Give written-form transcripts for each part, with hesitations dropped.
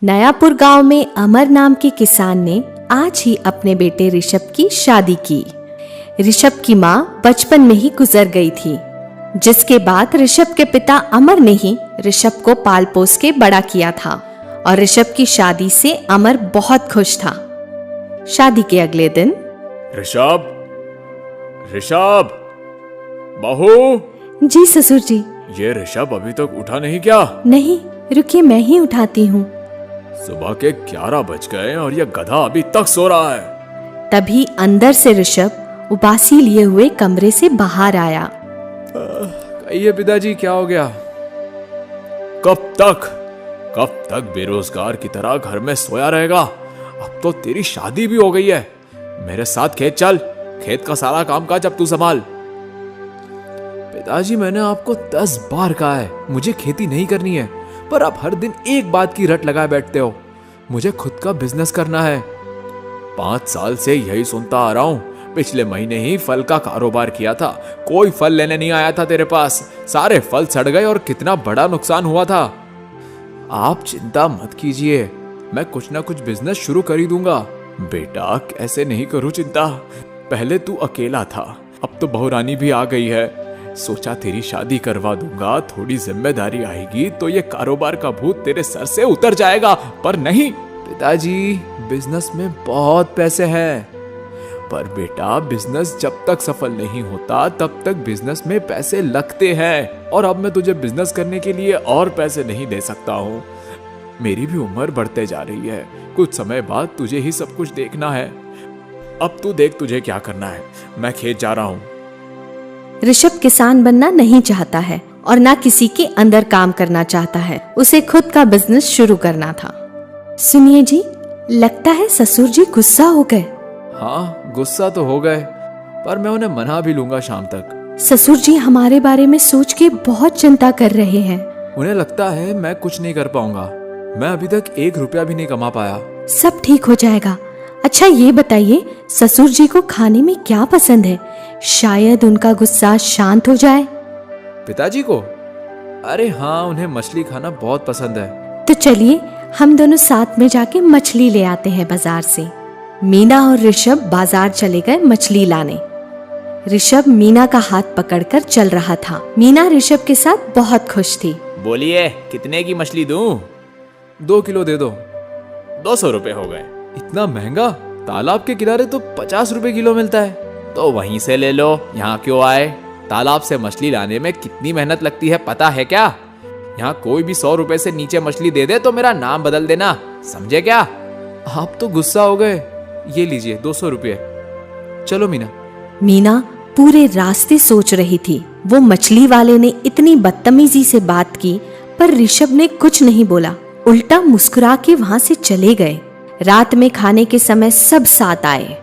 नयापुर गांव में अमर नाम के किसान ने आज ही अपने बेटे ऋषभ की शादी की। ऋषभ की मां बचपन में ही गुजर गई थी, जिसके बाद ऋषभ के पिता अमर ने ही ऋषभ को पाल पोस के बड़ा किया था और ऋषभ की शादी से अमर बहुत खुश था। शादी के अगले दिन ऋषभ, ऋषभ, बहू। जी ससुर जी। ये ऋषभ अभी तक उठा नहीं क्या? नहीं, रुकिए मैं ही उठाती हूँ। सुबह के 11 बज गए और ये गधा अभी तक सो रहा है। तभी अंदर से ऋषभ उबासी लिए हुए कमरे से बाहर आया। कहिए पिताजी, क्या हो गया? कब तक बेरोजगार की तरह घर में सोया रहेगा? अब तो तेरी शादी भी हो गई है। मेरे साथ खेत चल, खेत का सारा काम काज अब तू संभाल। पिताजी, मैंने आपको 10 बार कहा है मुझे खेती नहीं करनी है, पर आप हर दिन एक बात की रट लगाए बैठते हो। मुझे खुद का बिजनेस करना है। 5 साल से यही सुनता आ रहा हूँ। पिछले महीने ही फल का कारोबार किया था, कोई फल लेने नहीं आया था तेरे पास। सारे फल सड़ गए और कितना बड़ा नुकसान हुआ था। आप चिंता मत कीजिए, मैं कुछ ना कुछ बिजनेस शुरू कर ही दूंगा। बेटा, कैसे नहीं करूं चिंता। पहले तू अकेला था, अब तो बहुरानी भी आ गई है। सोचा तेरी शादी करवा दूंगा, थोड़ी जिम्मेदारी आएगी तो ये कारोबार का भूत तेरे सर से उतर जाएगा। पर नहीं पिताजी, बिजनेस में बहुत पैसे हैं। पर बेटा, बिजनेस जब तक सफल नहीं होता तब तक बिजनेस में पैसे लगते हैं, और अब मैं तुझे बिजनेस करने के लिए और पैसे नहीं दे सकता हूँ। मेरी भी उम्र बढ़ते जा रही है, कुछ समय बाद तुझे ही सब कुछ देखना है। अब तू देख तुझे क्या करना है, मैं खेत जा रहा हूँ। ऋषभ किसान बनना नहीं चाहता है और ना किसी के अंदर काम करना चाहता है। उसे खुद का बिजनेस शुरू करना था। सुनिए जी, लगता है ससुर जी गुस्सा हो गए। हाँ, गुस्सा तो हो गए, पर मैं उन्हें मना भी लूंगा शाम तक। ससुर जी हमारे बारे में सोच के बहुत चिंता कर रहे हैं। उन्हें लगता है मैं कुछ नहीं कर पाऊंगा। मैं अभी तक 1 रुपया भी नहीं कमा पाया। सब ठीक हो जाएगा। अच्छा ये बताइए, ससुर जी को खाने में क्या पसंद है? शायद उनका गुस्सा शांत हो जाए। पिताजी को? अरे हाँ, उन्हें मछली खाना बहुत पसंद है। तो चलिए हम दोनों साथ में जाके मछली ले आते हैं बाजार से। मीना और ऋषभ बाजार चले गए मछली लाने। ऋषभ मीना का हाथ पकड़कर चल रहा था। मीना ऋषभ के साथ बहुत खुश थी। बोलिए, कितने की मछली दूं? 2 किलो दे दो। 200 रुपए हो गए। इतना महंगा? तालाब के किनारे तो 50 रुपए किलो मिलता है। तो वहीं से ले लो, यहाँ क्यों आए? तालाब से मछली लाने में कितनी मेहनत लगती है पता है क्या? यहाँ कोई भी 100 रुपए से नीचे मछली दे दे तो मेरा नाम बदल देना, समझे क्या? आप तो गुस्सा हो गए। ये लीजिए 200 रुपये। चलो मीना। मीना पूरे रास्ते सोच रही थी। वो मछली वाले ने इतनी बदतमीजी से बात की, पर ऋषभ ने कुछ नहीं बोला, उल्टा मुस्कुरा के वहां से चले गए। रात में खाने के समय सब साथ आए।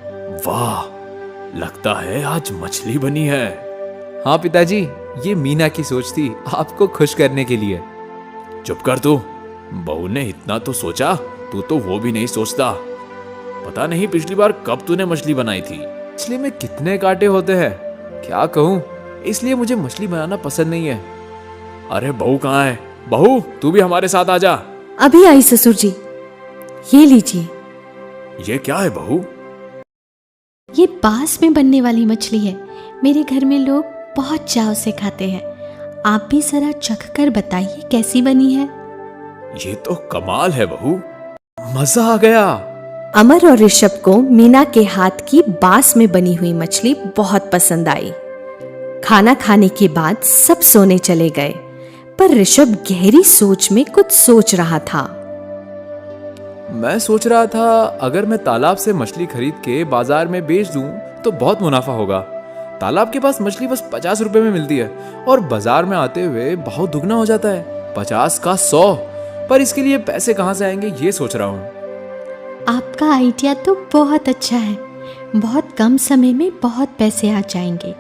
वाह, लगता है आज मछली बनी है। हाँ पिताजी, ये मीना की सोच थी, आपको खुश करने के लिए। चुप कर तू। बहू ने इतना तो सोचा, तू तो वो भी नहीं सोचता। पता नहीं पिछली बार कब तूने मछली बनाई थी। मछली में कितने कांटे होते हैं क्या कहूँ, इसलिए मुझे मछली बनाना पसंद नहीं है। अरे बहू कहाँ है? बहू, तू भी हमारे साथ आ जा। अभी आई ससुर जी। ये लीजिए। ये क्या है बहू? ये बांस में बनने वाली मछली है। मेरे घर में लोग बहुत चाव से खाते हैं। आप भी जरा चख कर बताइए कैसी बनी है। ये तो कमाल है बहू, मजा आ गया। अमर और ऋषभ को मीना के हाथ की बांस में बनी हुई मछली बहुत पसंद आई। खाना खाने के बाद सब सोने चले गए, पर ऋषभ गहरी सोच में कुछ सोच रहा था। मैं सोच रहा था अगर मैं तालाब से मछली खरीद के बाजार में बेच दूं तो बहुत मुनाफा होगा। तालाब के पास मछली बस 50 रुपए में मिलती है और बाजार में आते हुए बहुत दुगना हो जाता है, 50 का 100। पर इसके लिए पैसे कहाँ से आएंगे ये सोच रहा हूँ। आपका आइडिया तो बहुत अच्छा है। बहुत कम समय में बहुत पैसे आ जाएंगे।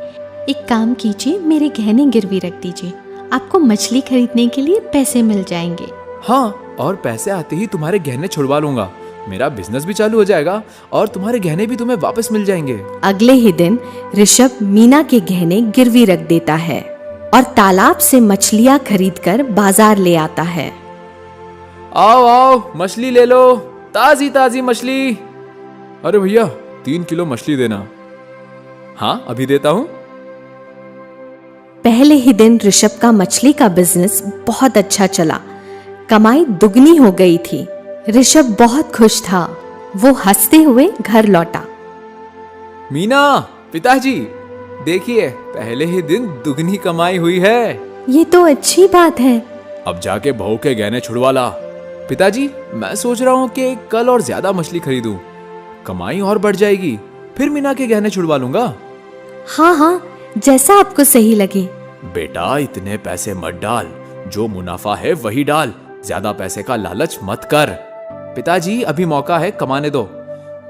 एक काम कीजिए, मेरे गहने गिरवी रख दीजिए, आपको मछली खरीदने के लिए पैसे मिल जाएंगे। हाँ, और पैसे आते ही तुम्हारे गहने छुड़वा लूंगा। मेरा बिजनेस भी चालू हो जाएगा और तुम्हारे गहने भी तुम्हें वापस मिल जाएंगे। अगले ही दिन ऋषभ मीना के गहने गिरवी रख देता है और तालाब से मछलियाँ खरीदकर बाजार ले आता है। आओ आओ, मछली ले लो, ताजी ताजी मछली। अरे भैया 3 किलो मछली देना। हाँ अभी देता हूं। पहले ही दिन ऋषभ का मछली का बिजनेस बहुत अच्छा चला। कमाई दुगनी हो गई थी। ऋषभ बहुत खुश था। वो हंसते हुए घर लौटा। मीना, पिताजी देखिए, पहले ही दिन दुगनी कमाई हुई है। ये तो अच्छी बात है। अब जाके बहू के गहने छुड़वा ला। पिताजी मैं सोच रहा हूँ कि कल और ज्यादा मछली खरीदूं, कमाई और बढ़ जाएगी, फिर मीना के गहने छुड़वा लूंगा। हाँ हाँ, जैसा आपको सही लगे। बेटा इतने पैसे मत डाल, जो मुनाफा है वही डाल, ज्यादा पैसे का लालच मत कर। पिताजी अभी मौका है, कमाने दो,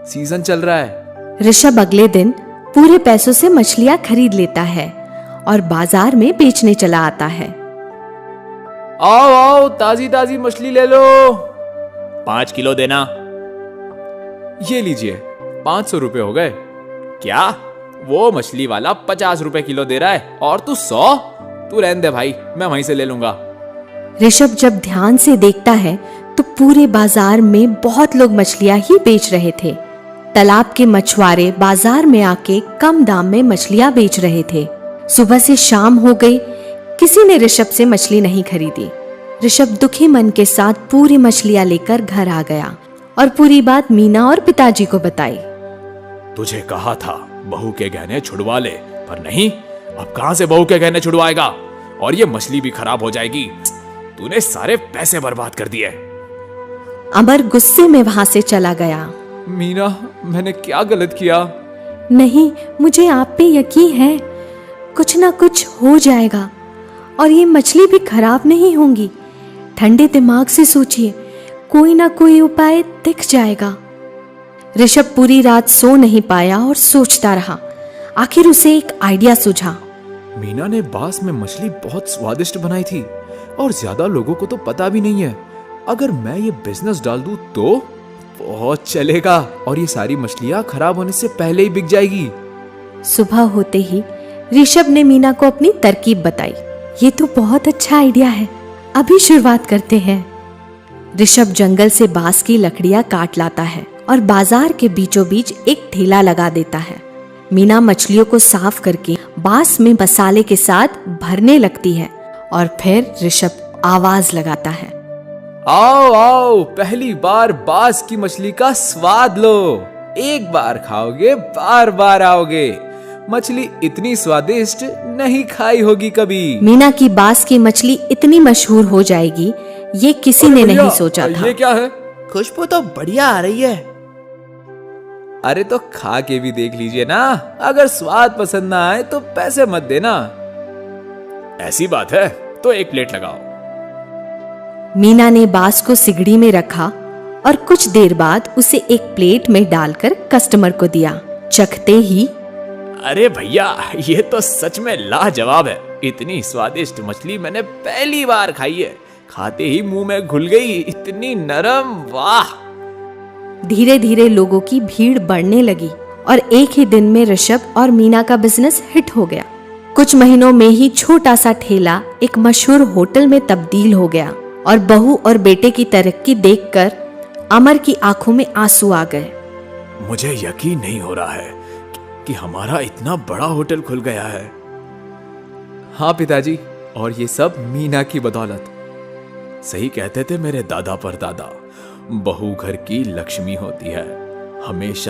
सीजन चल रहा है। ऋषभ अगले दिन पूरे पैसों से मछलियां खरीद लेता है और बाजार में बेचने चला आता है। आओ आओ, ताजी ताजी मछली ले लो। 5 किलो देना। ये लीजिए, 500 रुपए हो गए। क्या? वो मछली वाला 50 रुपए किलो दे रहा है और तू 100? तू रहने दे भाई, मैं वहीं से ले लूंगा। ऋषभ जब ध्यान से देखता है तो पूरे बाजार में बहुत लोग मछलियां ही बेच रहे थे। तालाब के मछुआरे बाजार में आके कम दाम में मछलियां बेच रहे थे। सुबह से शाम हो गई, किसी ने ऋषभ से मछली नहीं खरीदी। ऋषभ दुखी मन के साथ पूरी मछलियां लेकर घर आ गया और पूरी बात मीना और पिताजी को बताई। तुझे कहा था बहू के गहने छुड़वा ले, पर नहीं, अब कहां से बहू के गहने छुड़वाएगा, और ये मछली भी खराब हो जाएगी। तूने सारे पैसे बर्बाद कर दिए। अमर गुस्से में वहां से चला गया। मीना, मैंने क्या गलत किया? नहीं, मुझे आप पे यकीन है, कुछ ना कुछ हो जाएगा और ये मछली भी खराब नहीं होंगी। ठंडे दिमाग से सोचिए, कोई ना कोई उपाय दिख जाएगा। ऋषभ पूरी रात सो नहीं पाया और सोचता रहा। आखिर उसे एक आइडिया सूझा। मीना ने बास में मछली बहुत स्वादिष्ट बनाई थी और ज्यादा लोगों को तो पता भी नहीं है। अगर मैं ये बिजनेस डाल दूं तो बहुत चलेगा और ये सारी मछलियां खराब होने से पहले ही बिक जाएगी। सुबह होते ही ऋषभ ने मीना को अपनी तरकीब बताई। ये तो बहुत अच्छा आइडिया है, अभी शुरुआत करते हैं। ऋषभ जंगल से बांस की लकड़ियां काट लाता है और बाजार के बीचों बीच एक ठेला लगा देता है। मीना मछलियों को साफ करके बांस में मसाले के साथ भरने लगती है और फिर ऋषभ आवाज लगाता है, आओ आओ, पहली बार बास की मछली का स्वाद लो। एक बार खाओगे बार बार आओगे। मछली इतनी स्वादिष्ट नहीं खाई होगी कभी। मीना की बांस की मछली इतनी मशहूर हो जाएगी, ये किसी ने नहीं सोचा था। ये क्या है? खुशबू तो बढ़िया आ रही है। अरे तो खा के भी देख लीजिए ना, अगर स्वाद पसंद ना आए तो पैसे मत देना। ऐसी बात है तो 1 प्लेट लगाओ। मीना ने बांस को सिगड़ी में रखा और कुछ देर बाद उसे एक प्लेट में डालकर कस्टमर को दिया। चखते ही, अरे भैया, ये तो सच में लाजवाब है। इतनी स्वादिष्ट मछली मैंने पहली बार खाई है। खाते ही मुंह में घुल गई, इतनी नरम, वाह। धीरे धीरे लोगों की भीड़ बढ़ने लगी और एक ही दिन में ऋषभ और मीना का बिजनेस हिट हो गया। कुछ महीनों में ही छोटा सा ठेला एक मशहूर होटल में तब्दील हो गया और बहू और बेटे की तरक्की देखकर अमर की आंखों में आंसू आ गए। मुझे यकीन नहीं हो रहा है कि हमारा इतना बड़ा होटल खुल गया है। हाँ पिताजी, और ये सब मीना की बदौलत। सही कहते थे मेरे दादा परदादा, बहू घर की लक्ष्मी होती है, हमेशा